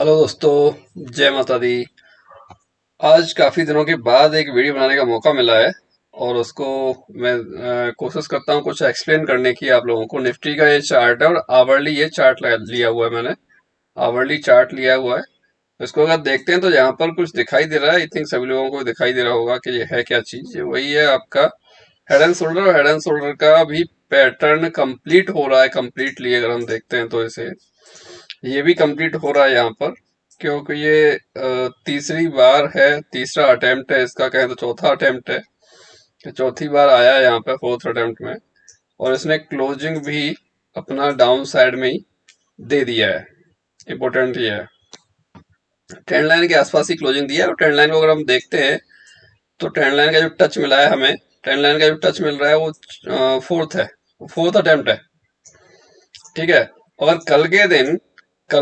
Hello दोस्तों, जय माता दी। आज काफी दिनों के बाद एक वीडियो बनाने का मौका मिला है और उसको मैं कोशिश करता हूँ कुछ एक्सप्लेन करने की आप लोगों को। निफ्टी का ये चार्ट है और आवरली ये चार्ट लिया हुआ है मैंने। आवरली चार्ट लिया हुआ है। इसको अगर देखते हैं तो यहाँ पर कुछ दिखाई दे रहा है। आई थिंक सभी लोगों को दिखाई दे रहा होगा कि ये है क्या चीज। ये वही है आपका हेड एंड शोल्डर। और हेड एंड शोल्डर का भी पैटर्न कंप्लीट हो रहा है कंप्लीटली। अगर हम देखते हैं तो इसे ये भी कंप्लीट हो रहा है यहाँ पर, क्योंकि ये तीसरी बार है, तीसरा अटेम्प्ट है इसका, कहें तो चौथा अटेम्प्ट है कि चौथी बार आया है यहाँ पे फोर्थ अटेम्प्ट में। और इसने क्लोजिंग भी अपना डाउन साइड में ही दे दिया है। इम्पोर्टेंट ये है, ट्रेंड लाइन के आसपास ही क्लोजिंग दिया है। और ट्रेंड लाइन को अगर हम देखते हैं तो ट्रेंड लाइन का जो टच मिला है हमें, ट्रेंड लाइन का जो टच मिल रहा है वो फोर्थ है, फोर्थ अटेम्प्ट है। ठीक है। और कल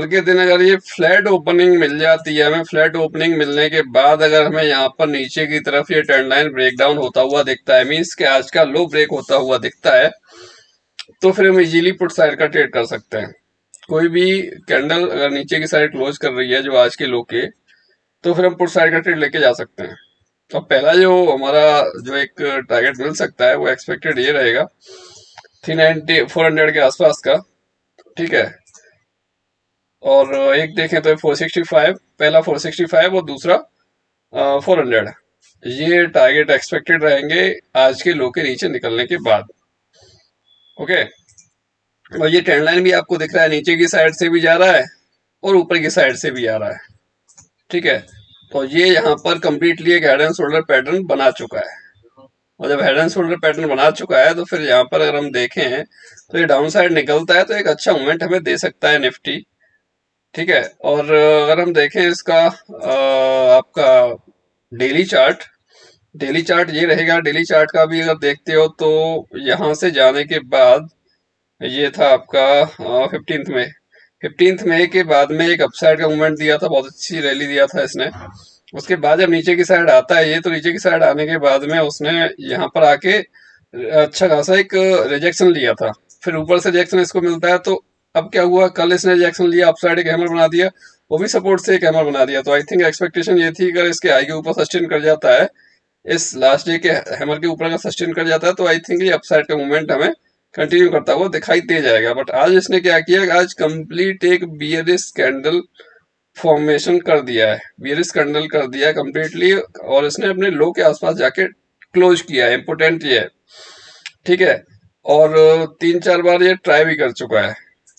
के दिन अगर ये फ्लैट ओपनिंग मिल जाती है हमें, फ्लैट ओपनिंग मिलने के बाद अगर हमें यहाँ पर नीचे की तरफ ये ट्रेंड लाइन ब्रेक डाउन होता हुआ दिखता है, मीन्स के आज का लो ब्रेक होता हुआ दिखता है, तो फिर हम इजीली पुट साइड का ट्रेड कर सकते हैं। कोई भी कैंडल अगर नीचे की साइड क्लोज कर रही है जो आज के लो के, तो फिर हम पुट साइड का ट्रेड लेके जा सकते हैं। तो पहला जो हमारा जो एक टारगेट मिल सकता है वो एक्सपेक्टेड ये रहेगा 390 400 के आसपास का। ठीक है। और एक देखें तो 465, पहला 465 और दूसरा 400। ये टारगेट एक्सपेक्टेड रहेंगे आज के लो के नीचे निकलने के बाद। ओके। और ये ट्रेंड लाइन भी आपको दिख रहा है, नीचे की साइड से भी जा रहा है और ऊपर की साइड से भी आ रहा है। ठीक है। तो ये यहाँ पर कंप्लीटली एक हेड एंड शोल्डर पैटर्न बना चुका है। और जब हेड एंड शोल्डर पैटर्न बना चुका है तो फिर यहाँ पर अगर हम देखें तो ये डाउन साइड निकलता है तो एक अच्छा मूवमेंट हमें दे सकता है निफ्टी। ठीक है। और अगर हम देखें इसका आपका डेली चार्ट, डेली चार्ट ये रहेगा। डेली चार्ट का भी अगर देखते हो तो यहाँ से जाने के बाद ये था आपका 15 मई। 15 मई के बाद में एक अपसाइड का मूवमेंट दिया था, बहुत अच्छी रैली दिया था इसने। उसके बाद जब नीचे की साइड आता है ये, तो नीचे की साइड आने के बाद में उसने यहाँ पर आके अच्छा खासा एक रिजेक्शन लिया था। फिर ऊपर से रिजेक्शन इसको मिलता है तो अब क्या हुआ, कल इसने रिजेक्शन लिया, अपसाइड एक हैमर बना दिया, वो भी सपोर्ट से एक हैमर बना दिया। तो आई थिंक एक्सपेक्टेशन ये थी अगर इसके हाई के ऊपर सस्टेन कर जाता है, इस लास्ट डे के हैमर के ऊपर अगर सस्टेन कर जाता है, तो आई थिंक ये अपसाइड का मूवमेंट हमें कंटिन्यू करता हुआ दिखाई दे जाएगा। बट आज इसने क्या किया, आज कंप्लीट एक बियरिश कैंडल फॉर्मेशन कर दिया है, बियरिश कैंडल कर दिया है कंप्लीटली। और इसने अपने लो के आसपास जाके क्लोज किया है। इंपोर्टेंट ये है। ठीक है। और 3-4 बार ये ट्राई भी कर चुका है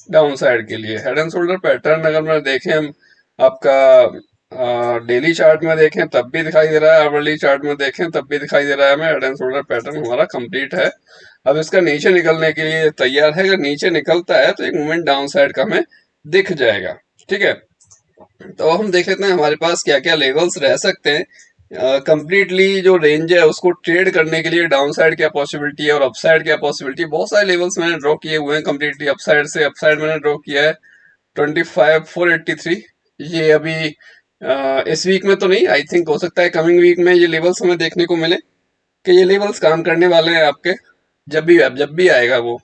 डाउन साइड के लिए। हेड एंड शोल्डर पैटर्न अगर मैं देखें हम, आपका डेली चार्ट में देखें तब भी दिखाई दे रहा है, आवरली चार्ट में देखें तब भी दिखाई दे रहा है हमें, हेड एंड शोल्डर पैटर्न हमारा कंप्लीट है। अब इसका नीचे निकलने के लिए तैयार है। अगर नीचे निकलता है तो एक मूवमेंट डाउन साइड का हमें दिख जाएगा। ठीक है। तो हम देख लेते हैं हमारे पास क्या क्या लेवल्स रह सकते हैं। कंप्लीटली जो रेंज है उसको ट्रेड करने के लिए डाउन साइड क्या पॉसिबिलिटी है और अपसाइड क्या पॉसिबिलिटी है, बहुत सारे लेवल्स मैंने ड्रॉ किए हुए हैं कंप्लीटली। अपसाइड से अपसाइड मैंने ड्रॉ किया है 25,483। ये अभी इस वीक में तो नहीं, आई थिंक हो सकता है कमिंग वीक में ये लेवल्स हमें देखने को मिले कि ये लेवल्स काम करने वाले हैं आपके। जब भी आएगा वो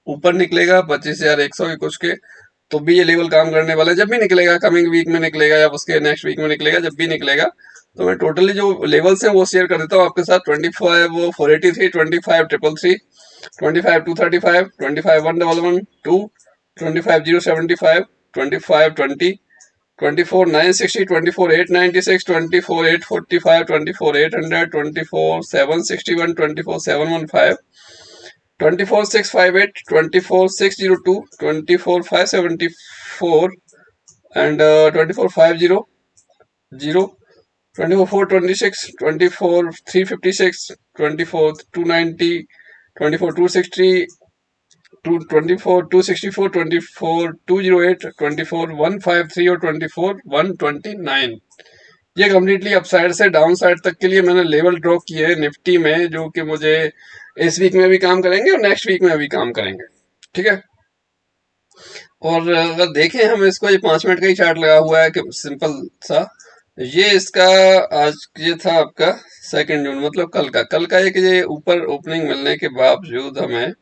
ऊपर निकलेगा 25,100 के कुछ के, तो भी ये लेवल काम करने वाला है। जब भी निकलेगा, कमिंग वीक में निकलेगा या उसके नेक्स्ट वीक में निकलेगा, जब भी निकलेगा तो मैं टोटली जो लेवल्स हैं वो शेयर कर देता हूँ आपके साथ। 25,483, 25,333, 25,235, 25,111, 25,075, 25,20, 24,960, 24,896, 24,845, 24,800, 24,761, 24,715, 24,658, 24,602, 24,574 and 24,500, 24,426, 24,356, 24,290, 24,260, 24,264, 24,208, 24,153 और 24,129। ये कम्प्लीटली अपसाइड से डाउन साइड तक के लिए मैंने लेवल ड्रॉ किए हैं निफ्टी में, जो कि मुझे इस वीक में भी काम करेंगे और नेक्स्ट वीक में भी काम करेंगे। ठीक है। और अगर देखें हम इसको, ये 5 मिनट का ही चार्ट लगा हुआ है कि सिंपल सा। ये इसका आज ये था आपका 2 जून, मतलब कल का एक ये ऊपर ओपनिंग मिलने के बावजूद हमें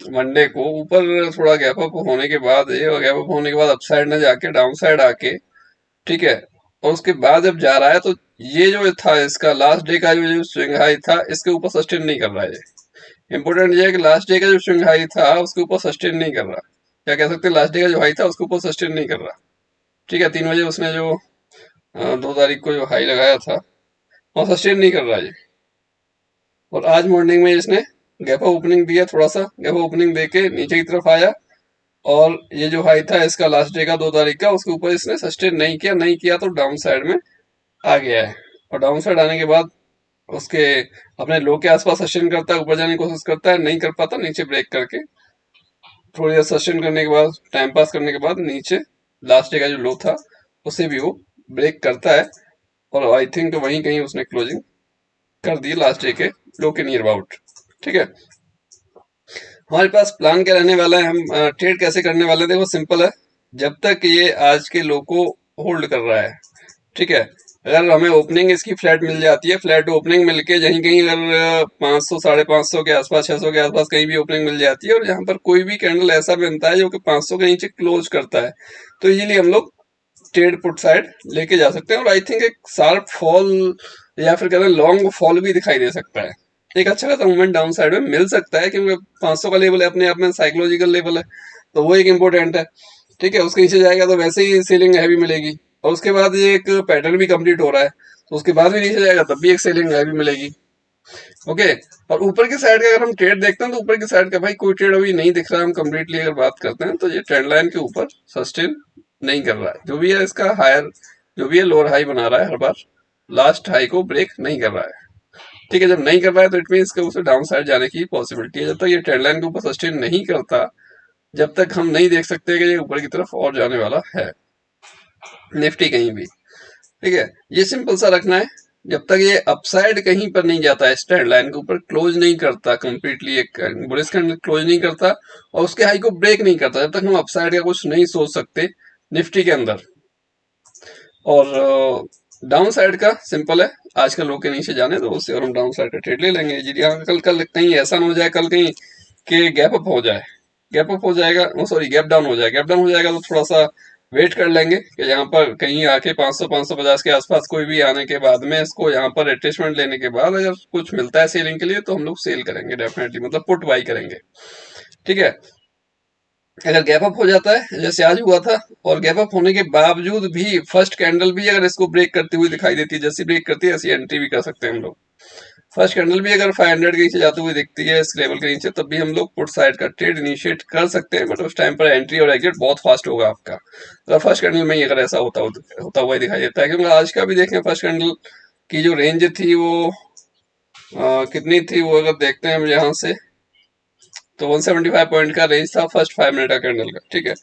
मंडे को ऊपर थोड़ा गैप अप होने के बाद, ये गैप अप होने के बाद अपसाइड न जाके डाउन साइड आके ठीक है। और उसके बाद जब जा रहा है तो ये जो था इसका लास्ट डे का जो स्विंग हाई था इसके ऊपर सस्टेन नहीं कर रहा है। इंपॉर्टेंट ये है कि लास्ट डे का जो स्विंग हाई था उसके ऊपर सस्टेन नहीं कर रहा, क्या कह सकते हैं, लास्ट डे का जो हाई था उसके ऊपर सस्टेन नहीं कर रहा। ठीक है, 3 बजे उसने जो 2 तारीख को जो हाई लगाया था वहाँ सस्टेन नहीं कर रहा है। और आज मॉर्निंग में इसने गैप अप ओपनिंग दिया, थोड़ा सा गैप अप ओपनिंग देके नीचे की तरफ आया और ये जो हाई था इसका लास्ट डे का 2 तारीख का उसके ऊपर इसने सस्टेन नहीं किया तो डाउन साइड में आ गया है। और डाउन साइड आने के बाद उसके अपने लो के आसपास सस्टेन करता है, ऊपर जाने की कोशिश करता है, नहीं कर पाता, नीचे ब्रेक करके थोड़ी देर सस्टेन करने के बाद टाइम पास करने के बाद नीचे लास्ट डे का जो लो था उसे भी वो ब्रेक करता है। और आई थिंक वहीं कहीं उसने क्लोजिंग कर दी लास्ट डे के लो के नियर अबाउट। ठीक है, हमारे पास प्लान क्या रहने वाला है, हम ट्रेड कैसे करने वाले हैं, देखो सिंपल है। जब तक ये आज के लो को होल्ड कर रहा है, ठीक है, अगर हमें ओपनिंग इसकी फ्लैट मिल जाती है, फ्लैट ओपनिंग मिलके कहीं कहीं अगर 500 550 के आसपास 600 के आसपास कहीं भी ओपनिंग मिल जाती है और यहाँ पर कोई भी कैंडल ऐसा बनता है जो कि 500 के नीचे क्लोज करता है तो इजीली हम लोग ट्रेड पुट साइड लेके जा सकते हैं। और आई थिंक एक शार्प फॉल या फिर कहते हैं लॉन्ग फॉल भी दिखाई दे सकता है, एक अच्छा खासा मूवमेंट डाउन साइड में मिल सकता है क्योंकि 500 का लेवल है अपने आप में साइकोलॉजिकल लेवल है तो वो एक इम्पोर्टेंट है। ठीक है, उसके नीचे जाएगा तो वैसे ही सेलिंग हैवी मिलेगी और उसके बाद ये एक पैटर्न भी कंप्लीट हो रहा है तो उसके बाद भी नीचे जाएगा तब भी एक सेलिंग हैवी मिलेगी। ओके, और ऊपर की साइड का अगर हम ट्रेड देखते हैं तो ऊपर की साइड का भाई कोई ट्रेड अभी नहीं दिख रहा है। हम कंप्लीटली अगर बात करते हैं तो ये ट्रेंड लाइन के ऊपर सस्टेन नहीं कर रहा है, जो भी है इसका हायर जो भी है लोअर हाई बना रहा है हर बार, लास्ट हाई को ब्रेक नहीं कर रहा है। ठीक है, जब नहीं कर रहा है तो इट मीन उसे डाउन साइड जाने की पॉसिबिलिटी है। जब तक ये ट्रेंड लाइन के ऊपर सस्टेन नहीं करता जब तक हम नहीं देख सकते कि ये ऊपर की तरफ और जाने वाला है निफ्टी कहीं भी। ठीक है, ये सिंपल सा रखना है। जब तक ये अपसाइड कहीं पर नहीं जाता है, स्टैंड लाइन के ऊपर क्लोज नहीं करता कंप्लीटली, एक बुलिश कैंडल क्लोज नहीं करता और उसके हाई को ब्रेक नहीं करता, जब तक हम अपसाइड का कुछ नहीं सोच सकते निफ्टी के अंदर। और डाउन साइड का सिंपल है, आज का लो के नीचे जाने तो उससे और हम डाउन साइड का ट्रेड ले लेंगे जी। हाँ, कल कल कहीं ऐसा ना हो जाए कल कहीं कि गैप अप हो जाए, गैप अप हो जाएगा, सॉरी गैप डाउन हो जाए, गैप डाउन हो जाएगा तो थोड़ा सा वेट कर लेंगे कि यहाँ पर कहीं आके 500 550 के आसपास कोई भी आने के बाद में इसको यहाँ पर रिट्रेसमेंट लेने के बाद अगर कुछ मिलता है सेलिंग के लिए तो हम लोग सेल करेंगे डेफिनेटली, मतलब पुट बाई करेंगे। ठीक है, अगर गैप अप हो जाता है जैसे आज हुआ था और गैप अप होने के बावजूद भी फर्स्ट कैंडल भी अगर इसको ब्रेक करती हुई दिखाई देती है, जैसी ब्रेक करती है ऐसी एंट्री भी कर सकते हैं हम लोग। फर्स्ट कैंडल भी अगर 500 के नीचे जाते हुए दिखती है इस लेवल के नीचे तब भी हम लोग पुट साइड का ट्रेड इनिशिएट कर सकते हैं, बट उस टाइम पर एंट्री और एग्जिट बहुत फास्ट होगा आपका अगर फर्स्ट कैंडल में ही अगर ऐसा होता हुआ दिखाई देता है। क्योंकि आज का भी देखें फर्स्ट कैंडल की जो रेंज थी वो कितनी थी, वो अगर देखते हैं हम यहाँ से तो 175 पॉइंट का रेंज था फर्स्ट 5 मिनट का कैंडल का। ठीक है,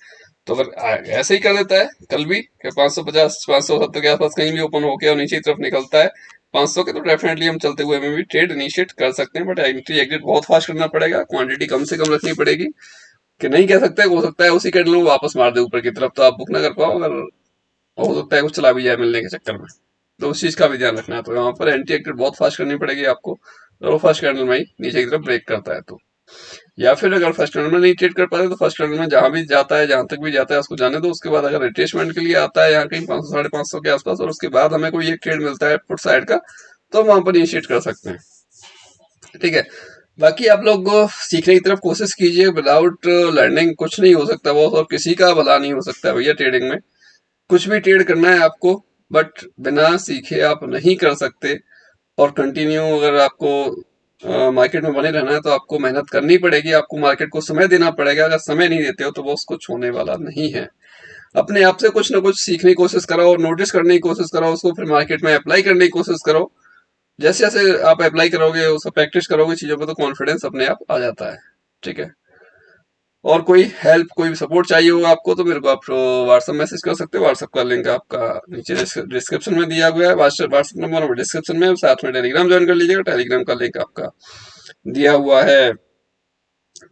तो अगर ऐसे ही कर देता है कल भी कि 550 570 के आसपास कहीं भी ओपन होके और नीचे की तरफ निकलता है 500 के, तो डेफिनेटली हम चलते हुए में भी ट्रेड इनिशिएट कर सकते हैं, बट एंट्री एग्जिट बहुत फास्ट करना पड़ेगा, क्वांटिटी कम से कम रखनी पड़ेगी कि नहीं कह सकते, हो सकता है उसी कैंडल में वापस मार दे ऊपर की तरफ तो आप बुक ना कर पाओ, अगर हो सकता है कुछ चला भी जाए मिलने के चक्कर में, तो उस चीज का भी ध्यान रखना है। तो यहाँ पर एंट्री एग्जिट बहुत फास्ट करनी पड़ेगी आपको, और वो फर्स्ट कैंडल में ही नीचे की तरफ ब्रेक करता है तो, या फिर अगर फर्स्ट राउंड में नहीं ट्रेड कर पाते तो फर्स्ट राउंड में जहां भी जाता है जहां तक भी जाता है उसको जाने दो। उसके बाद अगर रिट्रेसमेंट के लिए आता है यहाँ कहीं 500 550 के आसपास और उसके बाद हमें कोई एक ट्रेड मिलता है पुट साइड का तो हम वहां पर इनिशिएट कर सकते हैं। ठीक है, बाकी आप लोग सीखने की तरफ कोशिश कीजिए, विदाउट लर्निंग कुछ नहीं हो सकता बॉस, और किसी का भला नहीं हो सकता भैया ट्रेडिंग में। कुछ भी ट्रेड करना है आपको, बट बिना सीखे आप नहीं कर सकते। और कंटिन्यू अगर आपको मार्केट में बने रहना है तो आपको मेहनत करनी पड़ेगी, आपको मार्केट को समय देना पड़ेगा। अगर समय नहीं देते हो तो बॉस कुछ होने वाला नहीं है। अपने आप से कुछ ना कुछ सीखने की कोशिश करो और नोटिस करने की कोशिश करो, उसको फिर मार्केट में अप्लाई करने की कोशिश करो। जैसे जैसे आप अप्लाई करोगे उसको प्रैक्टिस करोगे चीजों को तो कॉन्फिडेंस अपने आप आ जाता है। ठीक है, और कोई हेल्प कोई सपोर्ट चाहिए हो आपको तो मेरे को आप व्हाट्सएप मैसेज कर सकते हो। व्हाट्सएप का लिंक आपका नीचे डिस्क्रिप्शन में दिया गया है, व्हाट्सएप नंबर डिस्क्रिप्शन में, साथ में टेलीग्राम ज्वाइन कर लीजिएगा, टेलीग्राम का लिंक आपका दिया हुआ है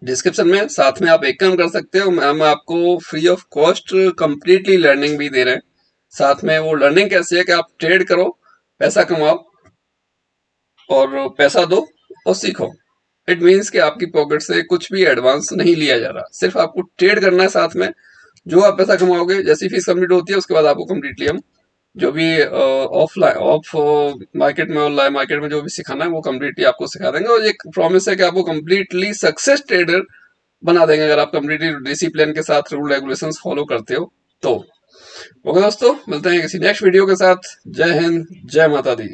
डिस्क्रिप्शन में। साथ में आप एक काम कर सकते हो, हम आपको free of cost completely learning भी दे रहे हैं। साथ में वो लर्निंग कैसी है कि आप ट्रेड करो, पैसा कमाओ और पैसा दो और सीखो। इट मीन्स कि आपकी पॉकेट से कुछ भी एडवांस नहीं लिया जा रहा, सिर्फ आपको ट्रेड करना है। साथ में जो आप पैसा कमाओगे जैसी फीस कंप्लीट होती है उसके बाद आपको कंप्लीटली हम जो भी ऑफलाइन ऑफ मार्केट में और लाइव मार्केट में जो भी सिखाना है वो कम्प्लीटली आपको सिखा देंगे, और एक प्रॉमिस है कि आपको कम्प्लीटली सक्सेस ट्रेडर बना देंगे अगर आप कम्प्लीटली डिसिप्लिन के साथ रूल रेगुलेशंस फॉलो करते हो तो। ओके दोस्तों, मिलते हैं किसी नेक्स्ट वीडियो के साथ। जय हिंद, जय माता दी।